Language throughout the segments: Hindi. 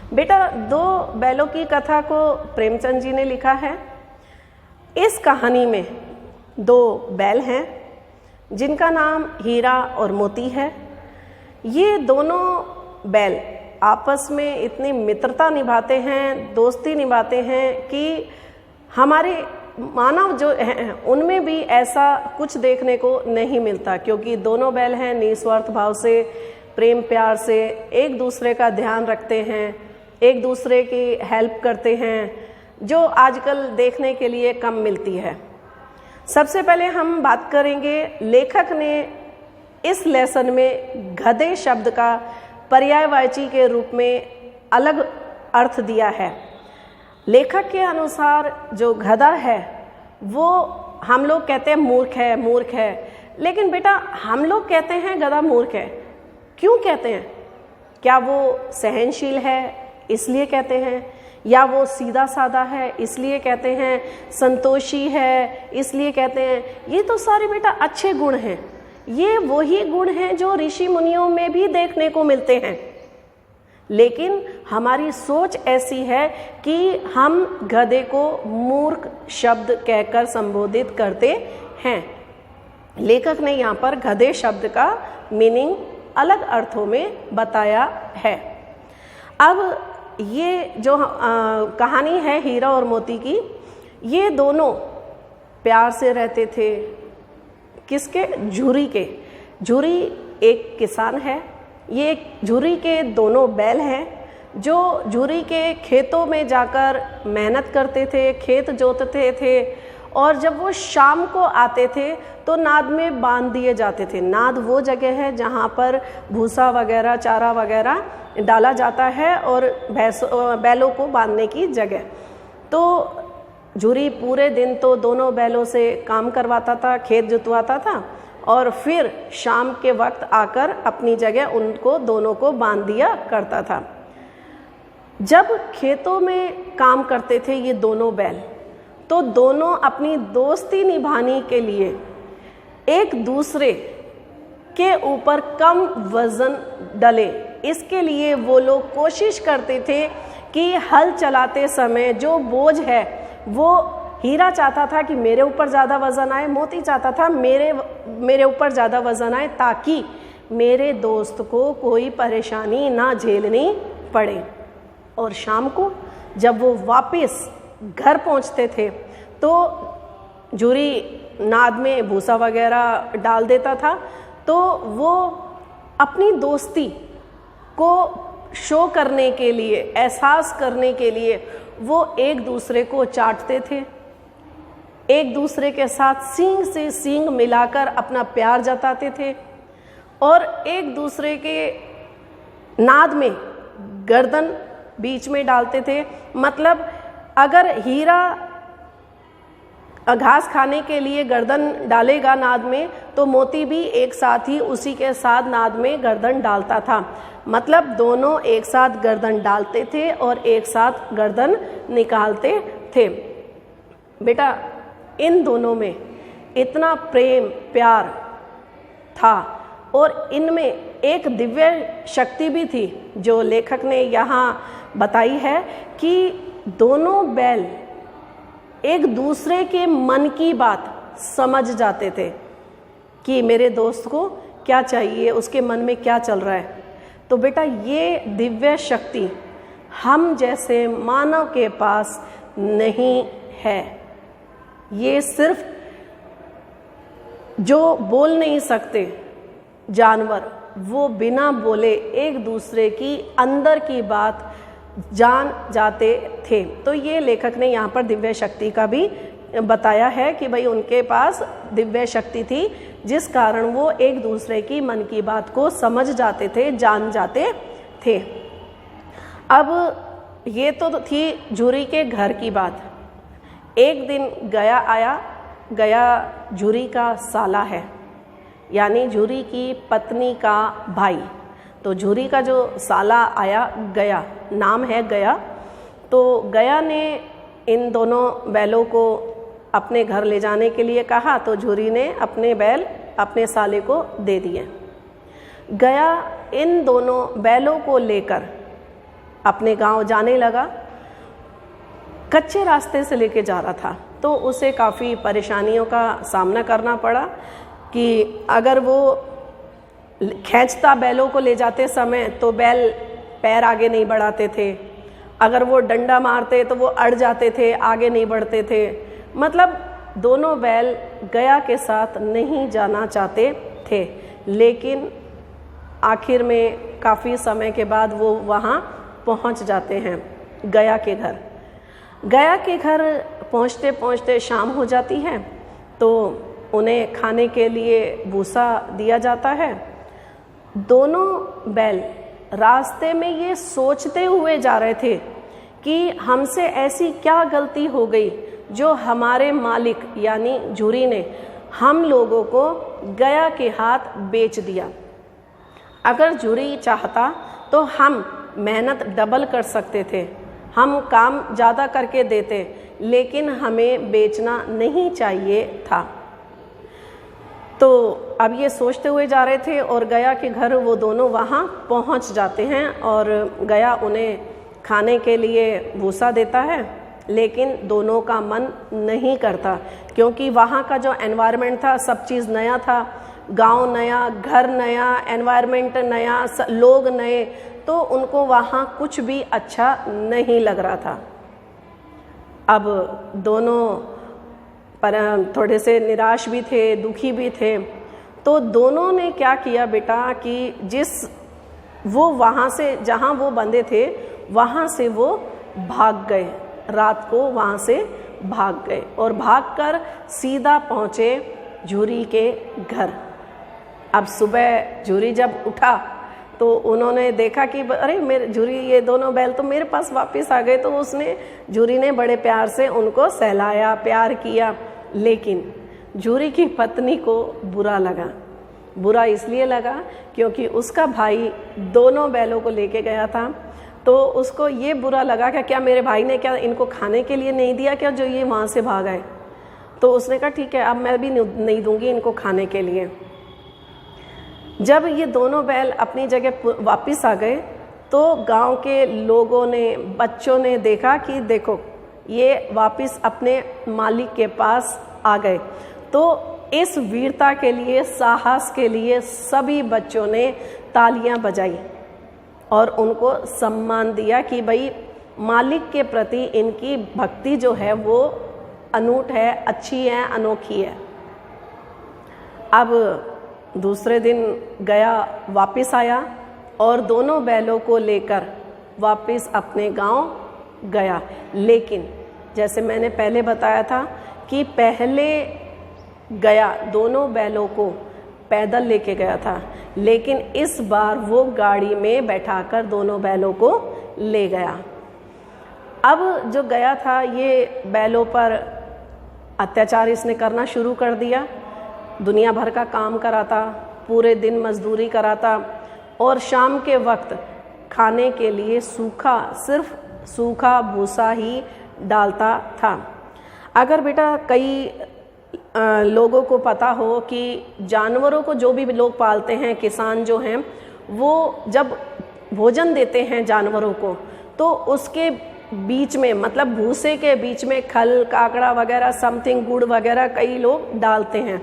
बेटा, दो बैलों की कथा को प्रेमचंद जी ने लिखा है। इस कहानी में दो बैल हैं जिनका नाम हीरा और मोती है। ये दोनों बैल आपस में इतनी मित्रता निभाते हैं, दोस्ती निभाते हैं कि हमारे मानव जो हैं उनमें भी ऐसा कुछ देखने को नहीं मिलता, क्योंकि दोनों बैल हैं निस्वार्थ भाव से, प्रेम प्यार से एक दूसरे का ध्यान रखते हैं, एक दूसरे की हेल्प करते हैं, जो आजकल देखने के लिए कम मिलती है। सबसे पहले हम बात करेंगे, लेखक ने इस लेसन में गधे शब्द का पर्यायवाची के रूप में अलग अर्थ दिया है। लेखक के अनुसार जो गधा है वो हम लोग कहते हैं मूर्ख है, लेकिन बेटा हम लोग कहते हैं गधा मूर्ख है। क्यों कहते हैं? क्या वो सहनशील है इसलिए कहते हैं, या वो सीधा साधा है इसलिए कहते हैं, संतोषी है इसलिए कहते हैं? ये तो सारे बेटा अच्छे गुण हैं। ये वही गुण हैं जो ऋषि मुनियों में भी देखने को मिलते हैं, लेकिन हमारी सोच ऐसी है कि हम गधे को मूर्ख शब्द कहकर संबोधित करते हैं। लेखक ने यहाँ पर गधे शब्द का मीनिंग अलग अर्थों में बताया है। अब ये जो कहानी है हीरा और मोती की, ये दोनों प्यार से रहते थे। किसके? झुरी के। झुरी एक किसान है। ये झुरी के दोनों बैल हैं जो झुरी के खेतों में जाकर मेहनत करते थे, खेत जोतते थे, और जब वो शाम को आते थे तो नाद में बांध दिए जाते थे। नाद वो जगह है जहाँ पर भूसा वगैरह, चारा वगैरह डाला जाता है और बैलों को बांधने की जगह। तो झुरी पूरे दिन तो दोनों बैलों से काम करवाता था, खेत जुतवाता था, और फिर शाम के वक्त आकर अपनी जगह उनको दोनों को बांध दिया करता था। जब खेतों में काम करते थे ये दोनों बैल, तो दोनों अपनी दोस्ती निभाने के लिए एक दूसरे के ऊपर कम वजन डले, इसके लिए वो लोग कोशिश करते थे कि हल चलाते समय जो बोझ है वो हीरा चाहता था कि मेरे ऊपर ज़्यादा वजन आए, मोती चाहता था मेरे ऊपर ज़्यादा वजन आए, ताकि मेरे दोस्त को कोई परेशानी ना झेलनी पड़े। और शाम को जब वो वापस घर पहुंचते थे तो झुरी नाद में भूसा वगैरह डाल देता था, तो वो अपनी दोस्ती को शो करने के लिए, एहसास करने के लिए वो एक दूसरे को चाटते थे, एक दूसरे के साथ सींग से सींग मिलाकर अपना प्यार जताते थे, और एक दूसरे के नाद में गर्दन बीच में डालते थे। मतलब अगर हीरा घास खाने के लिए गर्दन डालेगा नाद में, तो मोती भी एक साथ ही उसी के साथ नाद में गर्दन डालता था। मतलब दोनों एक साथ गर्दन डालते थे और एक साथ गर्दन निकालते थे। बेटा, इन दोनों में इतना प्रेम प्यार था, और इनमें एक दिव्य शक्ति भी थी जो लेखक ने यहाँ बताई है कि दोनों बैल एक दूसरे के मन की बात समझ जाते थे कि मेरे दोस्त को क्या चाहिए, उसके मन में क्या चल रहा है। तो बेटा, ये दिव्य शक्ति हम जैसे मानव के पास नहीं है। ये सिर्फ जो बोल नहीं सकते जानवर, वो बिना बोले एक दूसरे की अंदर की बात जान जाते थे। तो ये लेखक ने यहाँ पर दिव्य शक्ति का भी बताया है कि भाई उनके पास दिव्य शक्ति थी, जिस कारण वो एक दूसरे की मन की बात को समझ जाते थे, जान जाते थे। अब ये तो थी झुरी के घर की बात। एक दिन गया आया। गया झुरी का साला है, यानी झुरी की पत्नी का भाई। तो झुरी का जो साला आया, गया नाम है गया, तो गया ने इन दोनों बैलों को अपने घर ले जाने के लिए कहा, तो झुरी ने अपने बैल अपने साले को दे दिए। गया इन दोनों बैलों को लेकर अपने गांव जाने लगा। कच्चे रास्ते से लेके जा रहा था तो उसे काफ़ी परेशानियों का सामना करना पड़ा कि अगर वो खींचता बैलों को ले जाते समय तो बैल पैर आगे नहीं बढ़ाते थे, अगर वो डंडा मारते तो वो अड़ जाते थे, आगे नहीं बढ़ते थे। मतलब दोनों बैल गया के साथ नहीं जाना चाहते थे, लेकिन आखिर में काफ़ी समय के बाद वो वहाँ पहुँच जाते हैं गया के घर। गया के घर पहुँचते पहुँचते शाम हो जाती है तो उन्हें खाने के लिए भूसा दिया जाता है। दोनों बैल रास्ते में ये सोचते हुए जा रहे थे कि हमसे ऐसी क्या गलती हो गई जो हमारे मालिक यानी झुरी ने हम लोगों को गया के हाथ बेच दिया। अगर झुरी चाहता तो हम मेहनत डबल कर सकते थे, हम काम ज़्यादा करके देते, लेकिन हमें बेचना नहीं चाहिए था। तो अब ये सोचते हुए जा रहे थे और गया के घर वो दोनों वहाँ पहुँच जाते हैं और गया उन्हें खाने के लिए भूसा देता है, लेकिन दोनों का मन नहीं करता क्योंकि वहाँ का जो एनवायरनमेंट था सब चीज़ नया था, गांव नया, घर नया, एनवायरनमेंट नया, लोग नए, तो उनको वहाँ कुछ भी अच्छा नहीं लग रहा था। अब दोनों पर थोड़े से निराश भी थे, दुखी भी थे। तो दोनों ने क्या किया बेटा कि जिस वो वहाँ से जहाँ वो बंधे थे वहाँ से वो भाग गए, रात को वहाँ से भाग गए और भागकर सीधा पहुँचे झुरी के घर। अब सुबह झुरी जब उठा तो उन्होंने देखा कि अरे मेरे झुरी, ये दोनों बैल तो मेरे पास वापस आ गए। तो उसने झुरी ने बड़े प्यार से उनको सहलाया, प्यार किया, लेकिन झुरी की पत्नी को बुरा लगा। बुरा इसलिए लगा क्योंकि उसका भाई दोनों बैलों को लेके गया था, तो उसको ये बुरा लगा कि क्या मेरे भाई ने क्या इनको खाने के लिए नहीं दिया क्या जो ये वहाँ से भाग आए। तो उसने कहा ठीक है, अब मैं भी नहीं दूंगी इनको खाने के लिए। जब ये दोनों बैल अपनी जगह वापस आ गए तो गांव के लोगों ने, बच्चों ने देखा कि देखो ये वापस अपने मालिक के पास आ गए। तो इस वीरता के लिए, साहस के लिए सभी बच्चों ने तालियां बजाई और उनको सम्मान दिया कि भाई मालिक के प्रति इनकी भक्ति जो है वो अनूठ है, अच्छी है, अनोखी है। अब दूसरे दिन गया वापस आया और दोनों बैलों को लेकर वापस अपने गांव गया। लेकिन जैसे मैंने पहले बताया था कि पहले गया दोनों बैलों को पैदल लेके गया था, लेकिन इस बार वो गाड़ी में बैठाकर दोनों बैलों को ले गया। अब जो गया था ये बैलों पर अत्याचार इसने करना शुरू कर दिया। दुनिया भर का काम कराता, पूरे दिन मजदूरी कराता और शाम के वक्त खाने के लिए सिर्फ सूखा भूसा ही डालता था। अगर बेटा कई लोगों को पता हो कि जानवरों को जो भी लोग पालते हैं, किसान जो हैं, वो जब भोजन देते हैं जानवरों को तो उसके बीच में, मतलब भूसे के बीच में खल, काकड़ा वगैरह, समथिंग, गुड़ वगैरह कई लोग डालते हैं।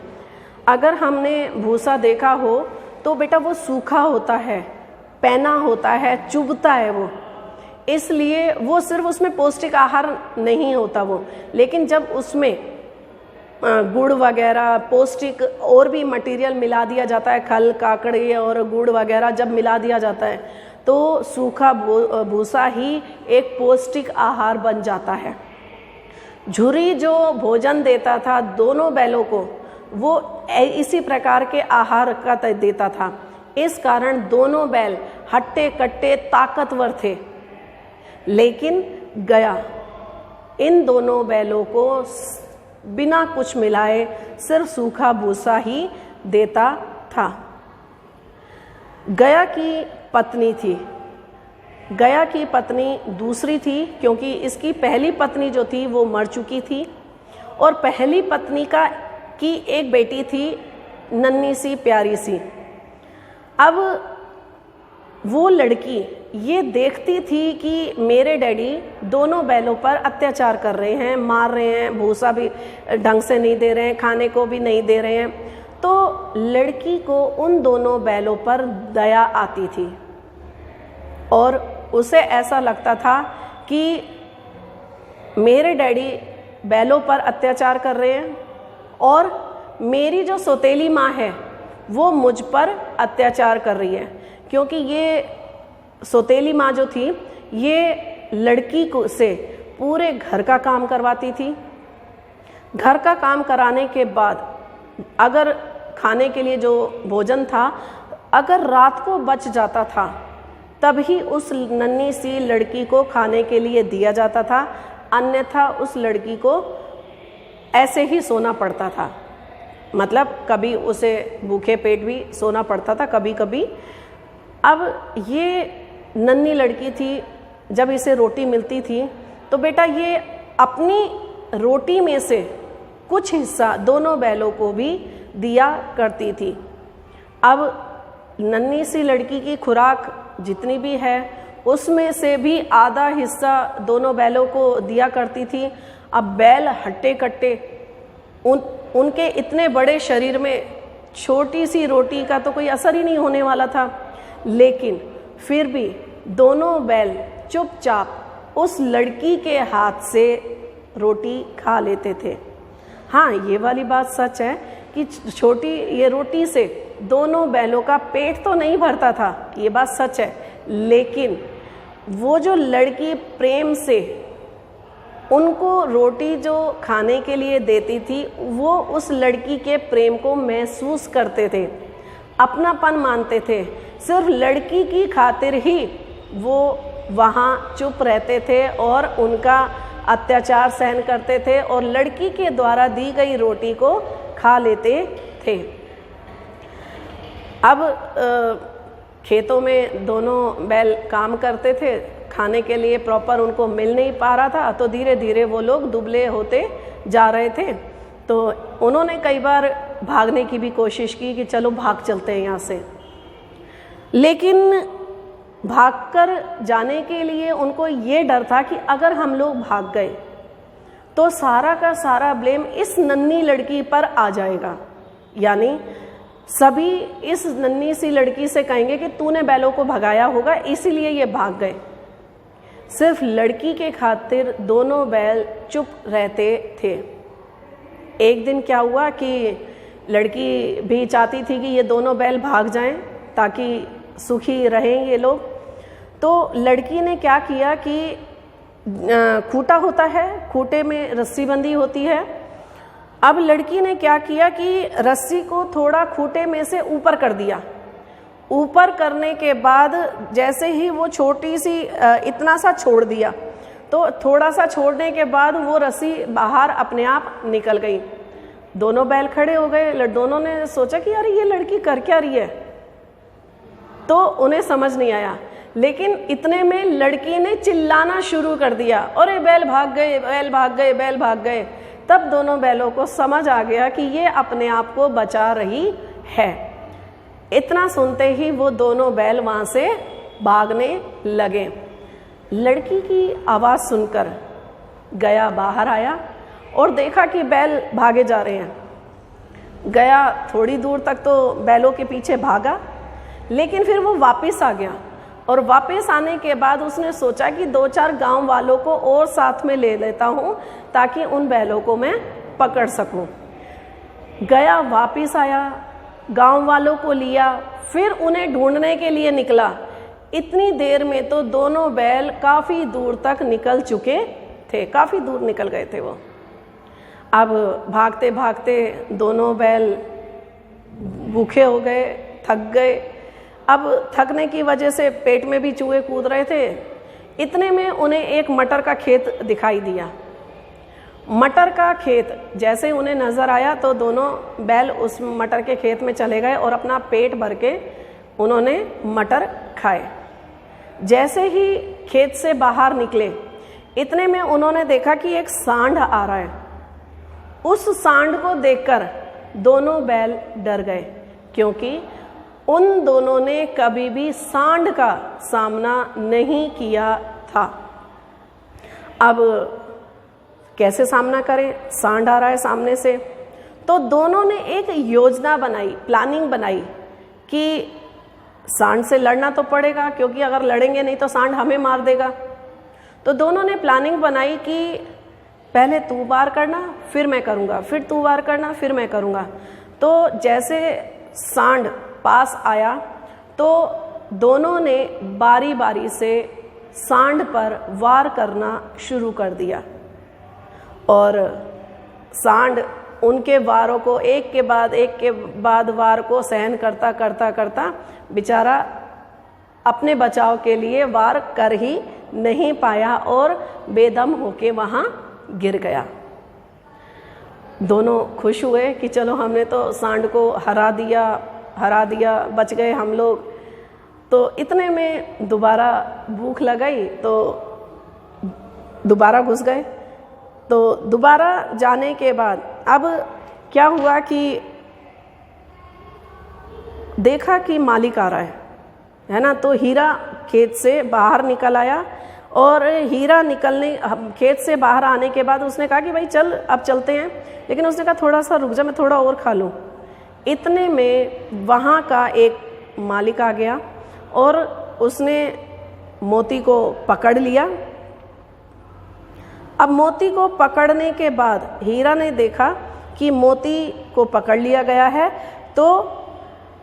अगर हमने भूसा देखा हो तो बेटा वो सूखा होता है, पैना होता है, चुभता है वो, इसलिए वो सिर्फ उसमें पौष्टिक आहार नहीं होता वो, लेकिन जब उसमें गुड़ वगैरह, पौष्टिक और भी मटेरियल मिला दिया जाता है, खल, काकड़े और गुड़ वगैरह जब मिला दिया जाता है तो सूखा भूसा ही एक पौष्टिक आहार बन जाता है। झुरी जो भोजन देता था दोनों बैलों को, वो इसी प्रकार के आहार का देता था। इस कारण दोनों बैल हट्टे कट्टे ताकतवर थे, लेकिन गया इन दोनों बैलों को बिना कुछ मिलाए सिर्फ सूखा भूसा ही देता था। गया की पत्नी थी, गया की पत्नी दूसरी थी क्योंकि इसकी पहली पत्नी जो थी वो मर चुकी थी और पहली पत्नी की एक बेटी थी, नन्ही सी प्यारी सी। अब वो लड़की ये देखती थी कि मेरे डैडी दोनों बैलों पर अत्याचार कर रहे हैं, मार रहे हैं, भूसा भी ढंग से नहीं दे रहे हैं, खाने को भी नहीं दे रहे हैं, तो लड़की को उन दोनों बैलों पर दया आती थी और उसे ऐसा लगता था कि मेरे डैडी बैलों पर अत्याचार कर रहे हैं और मेरी जो सौतेली माँ है वो मुझ पर अत्याचार कर रही है, क्योंकि ये सौतेली माँ जो थी ये लड़की को से पूरे घर का काम करवाती थी। घर का काम कराने के बाद अगर खाने के लिए जो भोजन था अगर रात को बच जाता था तभी उस नन्ही सी लड़की को खाने के लिए दिया जाता था, अन्यथा उस लड़की को ऐसे ही सोना पड़ता था। मतलब कभी उसे भूखे पेट भी सोना पड़ता था कभी कभी। अब ये नन्ही लड़की थी, जब इसे रोटी मिलती थी तो बेटा ये अपनी रोटी में से कुछ हिस्सा दोनों बैलों को भी दिया करती थी। अब नन्ही सी लड़की की खुराक जितनी भी है उसमें से भी आधा हिस्सा दोनों बैलों को दिया करती थी। अब बैल हट्टे कट्टे, उनके इतने बड़े शरीर में छोटी सी रोटी का तो कोई असर ही नहीं होने वाला था, लेकिन फिर भी दोनों बैल चुपचाप उस लड़की के हाथ से रोटी खा लेते थे। हाँ, ये वाली बात सच है कि छोटी ये रोटी से दोनों बैलों का पेट तो नहीं भरता था, ये बात सच है, लेकिन वो जो लड़की प्रेम से उनको रोटी जो खाने के लिए देती थी वो उस लड़की के प्रेम को महसूस करते थे, अपनापन मानते थे। सिर्फ लड़की की खातिर ही वो वहाँ चुप रहते थे और उनका अत्याचार सहन करते थे और लड़की के द्वारा दी गई रोटी को खा लेते थे। अब खेतों में दोनों बैल काम करते थे, खाने के लिए प्रॉपर उनको मिल नहीं पा रहा था, तो धीरे धीरे वो लोग दुबले होते जा रहे थे। तो उन्होंने कई बार भागने की भी कोशिश की कि चलो भाग चलते हैं यहाँ से, लेकिन भागकर जाने के लिए उनको ये डर था कि अगर हम लोग भाग गए तो सारा का सारा ब्लेम इस नन्ही लड़की पर आ जाएगा, यानी सभी इस नन्ही सी लड़की से कहेंगे कि तूने बैलों को भगाया होगा इसीलिए ये भाग गए। सिर्फ लड़की के खातिर दोनों बैल चुप रहते थे। एक दिन क्या हुआ कि लड़की भी चाहती थी कि ये दोनों बैल भाग जाएं ताकि सुखी रहें ये लोग। तो लड़की ने क्या किया कि खूंटा होता है, खूंटे में रस्सी बंधी होती है। अब लड़की ने क्या किया कि रस्सी को थोड़ा खूंटे में से ऊपर कर दिया। ऊपर करने के बाद जैसे ही वो छोटी सी इतना सा छोड़ दिया, तो थोड़ा सा छोड़ने के बाद वो रस्सी बाहर अपने आप निकल गई। दोनों बैल खड़े हो गए। दोनों ने सोचा कि यार ये लड़की कर क्या रही है, तो उन्हें समझ नहीं आया। लेकिन इतने में लड़की ने चिल्लाना शुरू कर दिया, अरे बैल भाग गए, बैल भाग गए, बैल भाग गए। तब दोनों बैलों को समझ आ गया कि ये अपने आप को बचा रही है। इतना सुनते ही वो दोनों बैल वहाँ से भागने लगे। लड़की की आवाज़ सुनकर गया बाहर आया और देखा कि बैल भागे जा रहे हैं। गया थोड़ी दूर तक तो बैलों के पीछे भागा, लेकिन फिर वो वापस आ गया और वापस आने के बाद उसने सोचा कि 2-4 गांव वालों को और साथ में ले लेता हूँ ताकि उन बैलों को मैं पकड़ सकूँ। गया वापस आया, गांव वालों को लिया, फिर उन्हें ढूंढने के लिए निकला। इतनी देर में तो दोनों बैल काफ़ी दूर तक निकल चुके थे, काफ़ी दूर निकल गए थे वो। अब भागते भागते दोनों बैल भूखे हो गए, थक गए। अब थकने की वजह से पेट में भी चूहे कूद रहे थे। इतने में उन्हें एक मटर का खेत दिखाई दिया। मटर का खेत जैसे उन्हें नज़र आया तो दोनों बैल उस मटर के खेत में चले गए और अपना पेट भर के उन्होंने मटर खाए। जैसे ही खेत से बाहर निकले, इतने में उन्होंने देखा कि एक सांड आ रहा है। उस सांड को देखकर दोनों बैल डर गए, क्योंकि उन दोनों ने कभी भी सांड का सामना नहीं किया था। अब कैसे सामना करें, सांड आ रहा है सामने से। तो दोनों ने एक योजना बनाई, प्लानिंग बनाई कि सांड से लड़ना तो पड़ेगा, क्योंकि अगर लड़ेंगे नहीं तो सांड हमें मार देगा। तो दोनों ने प्लानिंग बनाई कि पहले तू वार करना फिर मैं करूँगा, फिर तू वार करना फिर मैं करूँगा। तो जैसे सांड पास आया तो दोनों ने बारी बारी से सांड पर वार करना शुरू कर दिया, और सांड उनके वारों को एक के बाद वार को सहन करता करता करता बेचारा अपने बचाव के लिए वार कर ही नहीं पाया और बेदम होके वहाँ गिर गया। दोनों खुश हुए कि चलो हमने तो सांड को हरा दिया, बच गए हम लोग। तो इतने में दोबारा भूख लगाई तो दोबारा घुस गए। तो दोबारा जाने के बाद अब क्या हुआ कि देखा कि मालिक आ रहा है ना। तो हीरा खेत से बाहर निकल आया, और हीरा खेत से बाहर आने के बाद उसने कहा कि भाई चल अब चलते हैं, लेकिन उसने कहा थोड़ा सा रुक जा, मैं थोड़ा और खा लूँ। इतने में वहाँ का एक मालिक आ गया और उसने मोती को पकड़ लिया। अब मोती को पकड़ने के बाद हीरा ने देखा कि मोती को पकड़ लिया गया है, तो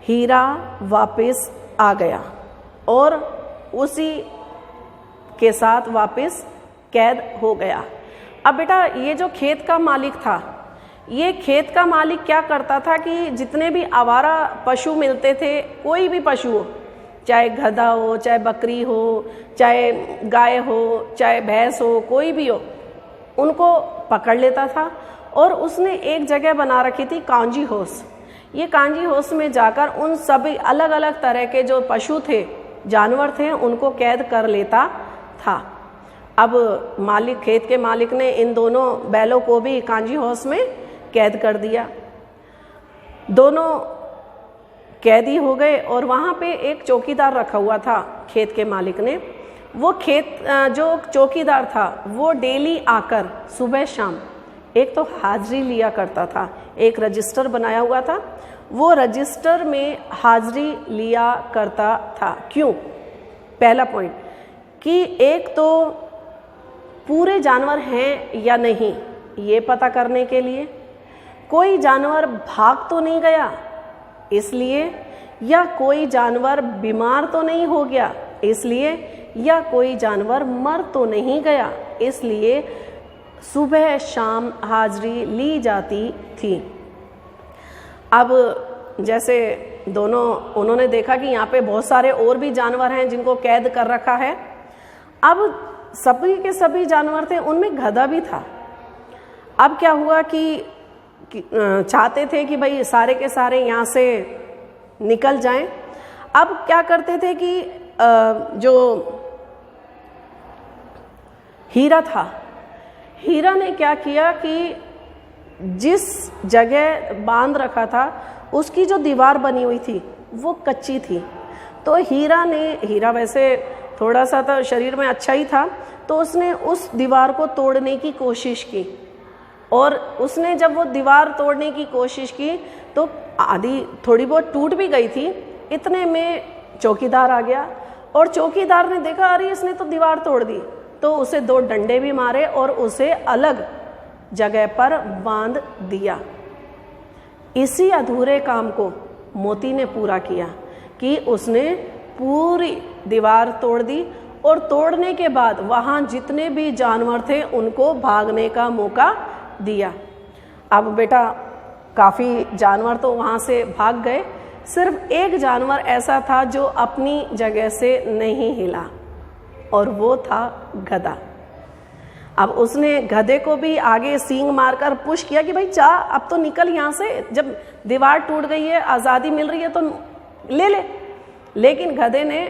हीरा वापस आ गया और उसी के साथ वापस कैद हो गया। अब बेटा ये जो खेत का मालिक था, ये खेत का मालिक क्या करता था कि जितने भी आवारा पशु मिलते थे, कोई भी पशु हो, चाहे गधा हो, चाहे बकरी हो, चाहे गाय हो, चाहे भैंस हो, कोई भी हो, उनको पकड़ लेता था। और उसने एक जगह बना रखी थी कांजी होस। ये कांजी होस में जाकर उन सभी अलग अलग तरह के जो पशु थे, जानवर थे, उनको कैद कर लेता था। अब खेत के मालिक ने इन दोनों बैलों को भी कांजी होस में कैद कर दिया। दोनों कैदी हो गए और वहाँ पे एक चौकीदार रखा हुआ था खेत के मालिक ने। वो जो चौकीदार था वो डेली आकर सुबह शाम एक तो हाजिरी लिया करता था, एक रजिस्टर बनाया हुआ था, वो रजिस्टर में हाजिरी लिया करता था। क्यों? पहला पॉइंट कि एक तो पूरे जानवर हैं या नहीं ये पता करने के लिए, कोई जानवर भाग तो नहीं गया इसलिए, या कोई जानवर बीमार तो नहीं हो गया इसलिए, या कोई जानवर मर तो नहीं गया इसलिए सुबह शाम हाजिरी ली जाती थी। अब जैसे उन्होंने देखा कि यहाँ पे बहुत सारे और भी जानवर हैं जिनको कैद कर रखा है। अब सभी के सभी जानवर थे, उनमें गधा भी था। अब क्या हुआ कि चाहते थे कि भाई सारे के सारे यहाँ से निकल जाएं। अब क्या करते थे कि जो हीरा था, हीरा ने क्या किया कि जिस जगह बांध रखा था उसकी जो दीवार बनी हुई थी वो कच्ची थी। तो हीरा वैसे थोड़ा सा तो शरीर में अच्छा ही था, तो उसने उस दीवार को तोड़ने की कोशिश की। और उसने जब वो दीवार तोड़ने की कोशिश की तो आधी थोड़ी बहुत टूट भी गई थी। इतने में चौकीदार आ गया और चौकीदार ने देखा अरे इसने तो दीवार तोड़ दी, तो उसे 2 डंडे भी मारे और उसे अलग जगह पर बांध दिया। इसी अधूरे काम को मोती ने पूरा किया कि उसने पूरी दीवार तोड़ दी, और तोड़ने के बाद वहाँ जितने भी जानवर थे उनको भागने का मौका दिया। अब बेटा काफ़ी जानवर तो वहाँ से भाग गए, सिर्फ एक जानवर ऐसा था जो अपनी जगह से नहीं हिला, और वो था गधा। अब उसने गधे को भी आगे सींग मारकर पुश किया कि भाई जा अब तो निकल यहाँ से, जब दीवार टूट गई है, आज़ादी मिल रही है तो ले। लेकिन गधे ने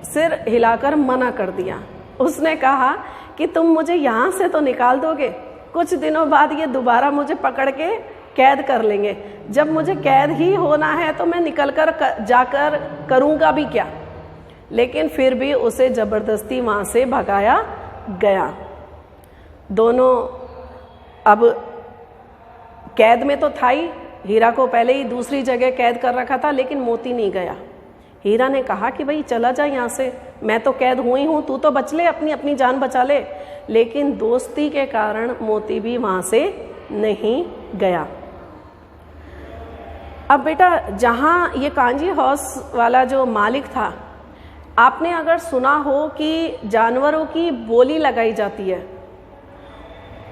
सिर हिलाकर मना कर दिया। उसने कहा कि तुम मुझे यहाँ से तो निकाल दोगे, कुछ दिनों बाद ये दोबारा मुझे पकड़ के कैद कर लेंगे, जब मुझे कैद ही होना है तो मैं निकल कर जाकर करूँगा भी क्या। लेकिन फिर भी उसे ज़बरदस्ती वहाँ से भगाया गया। दोनों अब कैद में तो था ही, हीरा को पहले ही दूसरी जगह कैद कर रखा था, लेकिन मोती नहीं गया। हीरा ने कहा कि भाई चला जा यहाँ से, मैं तो कैद हुई हूँ, तू तो बच ले, अपनी अपनी जान बचा ले। लेकिन दोस्ती के कारण मोती भी वहाँ से नहीं गया। अब बेटा जहाँ ये कांजी हाउस वाला जो मालिक था, आपने अगर सुना हो कि जानवरों की बोली लगाई जाती है,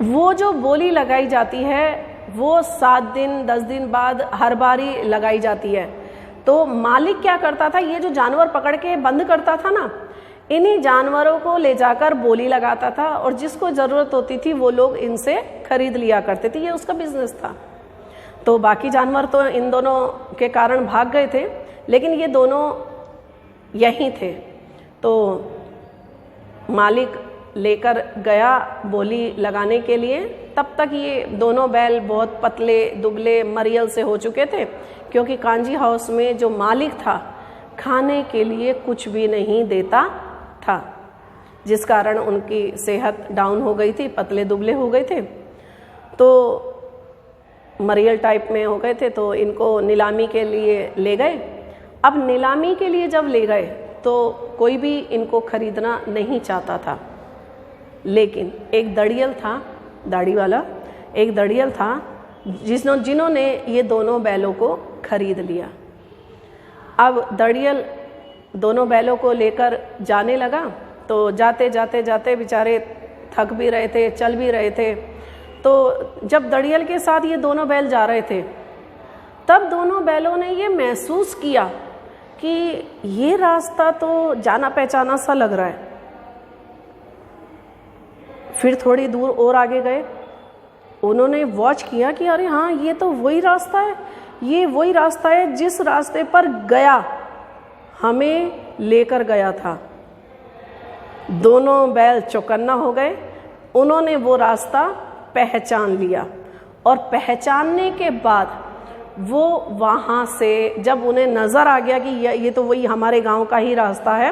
वो जो बोली लगाई जाती है वो 7 दिन 10 दिन बाद हर बारी लगाई जाती है। तो मालिक क्या करता था, ये जो जानवर पकड़ के बंद करता था ना, इन्हीं जानवरों को ले जाकर बोली लगाता था और जिसको ज़रूरत होती थी वो लोग इनसे खरीद लिया करते थे। ये उसका बिजनेस था। तो बाकी जानवर तो इन दोनों के कारण भाग गए थे, लेकिन ये दोनों यहीं थे। तो मालिक लेकर गया बोली लगाने के लिए। तब तक ये दोनों बैल बहुत पतले दुबले मरियल से हो चुके थे, क्योंकि कांजी हाउस में जो मालिक था खाने के लिए कुछ भी नहीं देता था, जिस कारण उनकी सेहत डाउन हो गई थी, पतले दुबले हो गए थे, तो मरियल टाइप में हो गए थे। तो इनको नीलामी के लिए ले गए। अब नीलामी के लिए जब ले गए तो कोई भी इनको खरीदना नहीं चाहता था, लेकिन एक दड़ियल था, दाढ़ी वाला एक दड़ियल था, जिन्होंने ये दोनों बैलों को खरीद लिया। अब दड़ियल दोनों बैलों को लेकर जाने लगा। तो जाते जाते जाते बेचारे थक भी रहे थे, चल भी रहे थे। तो जब दड़ियल के साथ ये दोनों बैल जा रहे थे, तब दोनों बैलों ने ये महसूस किया कि ये रास्ता तो जाना पहचाना सा लग रहा है। फिर थोड़ी दूर और आगे गए, उन्होंने वॉच किया कि अरे हाँ, ये तो वही रास्ता है, ये वही रास्ता है जिस रास्ते पर गया हमें लेकर गया था। दोनों बैल चौकन्ना हो गए। उन्होंने वो रास्ता पहचान लिया और पहचानने के बाद वो वहाँ से जब उन्हें नज़र आ गया कि ये तो वही हमारे गांव का ही रास्ता है,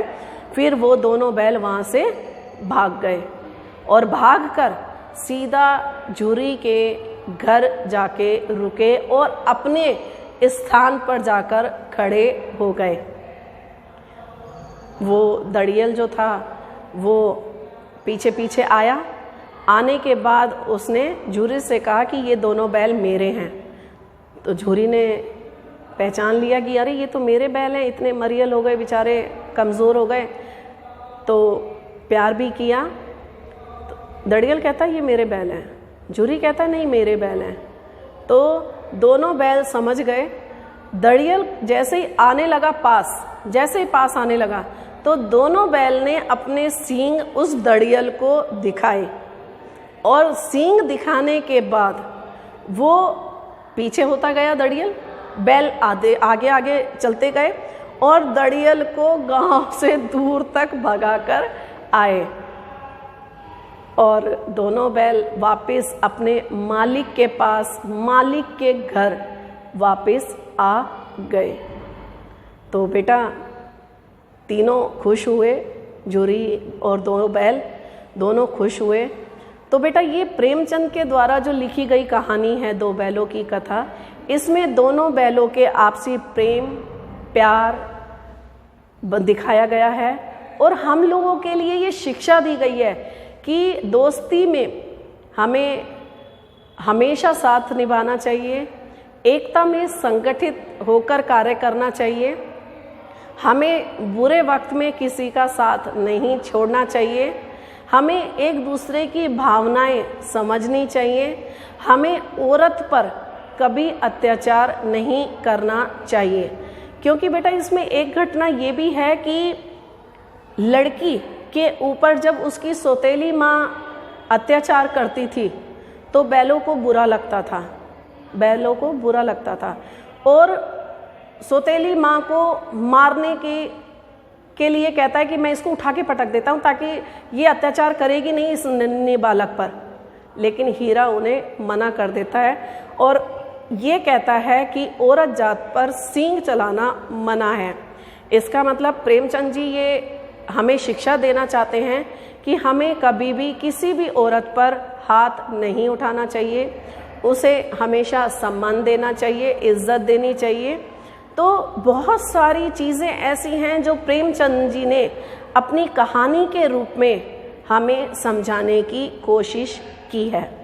फिर वो दोनों बैल वहाँ से भाग गए और भागकर सीधा झुरी के घर जाके रुके और अपने स्थान पर जाकर खड़े हो गए। वो दड़ियल जो था वो पीछे पीछे आया। आने के बाद उसने झुरी से कहा कि ये दोनों बैल मेरे हैं। तो झुरी ने पहचान लिया कि अरे ये तो मेरे बैल हैं, इतने मरियल हो गए, बेचारे कमज़ोर हो गए। तो प्यार भी किया। तो दड़ियल कहता ये मेरे बैल हैं, झुरी कहता नहीं मेरे बैल हैं। तो दोनों बैल समझ गए। दड़ियल जैसे ही आने लगा पास, जैसे ही पास आने लगा तो दोनों बैल ने अपने सींग उस दड़ियल को दिखाए और सींग दिखाने के बाद वो पीछे होता गया दड़ियल, बैल आगे आगे चलते गए और दड़ियल को गांव से दूर तक भगाकर आए और दोनों बैल वापस अपने मालिक के पास, मालिक के घर वापस आ गए। तो बेटा तीनों खुश हुए, झुरी और दोनों बैल दोनों खुश हुए। तो बेटा ये प्रेमचंद के द्वारा जो लिखी गई कहानी है दो बैलों की कथा, इसमें दोनों बैलों के आपसी प्रेम प्यार दिखाया गया है और हम लोगों के लिए ये शिक्षा दी गई है कि दोस्ती में हमें हमेशा साथ निभाना चाहिए, एकता में संगठित होकर कार्य करना चाहिए, हमें बुरे वक्त में किसी का साथ नहीं छोड़ना चाहिए, हमें एक दूसरे की भावनाएं समझनी चाहिए, हमें औरत पर कभी अत्याचार नहीं करना चाहिए। क्योंकि बेटा इसमें एक घटना ये भी है कि लड़की के ऊपर जब उसकी सौतेली माँ अत्याचार करती थी तो बैलों को बुरा लगता था, बैलों को बुरा लगता था और सौतेली माँ को मारने के लिए कहता है कि मैं इसको उठा के पटक देता हूँ ताकि ये अत्याचार करेगी नहीं इस नन्हे बालक पर। लेकिन हीरा उन्हें मना कर देता है और ये कहता है कि औरत जात पर सींग चलाना मना है। इसका मतलब प्रेमचंद जी ये हमें शिक्षा देना चाहते हैं कि हमें कभी भी किसी भी औरत पर हाथ नहीं उठाना चाहिए, उसे हमेशा सम्मान देना चाहिए, इज्जत देनी चाहिए। तो बहुत सारी चीज़ें ऐसी हैं जो प्रेमचंद जी ने अपनी कहानी के रूप में हमें समझाने की कोशिश की है।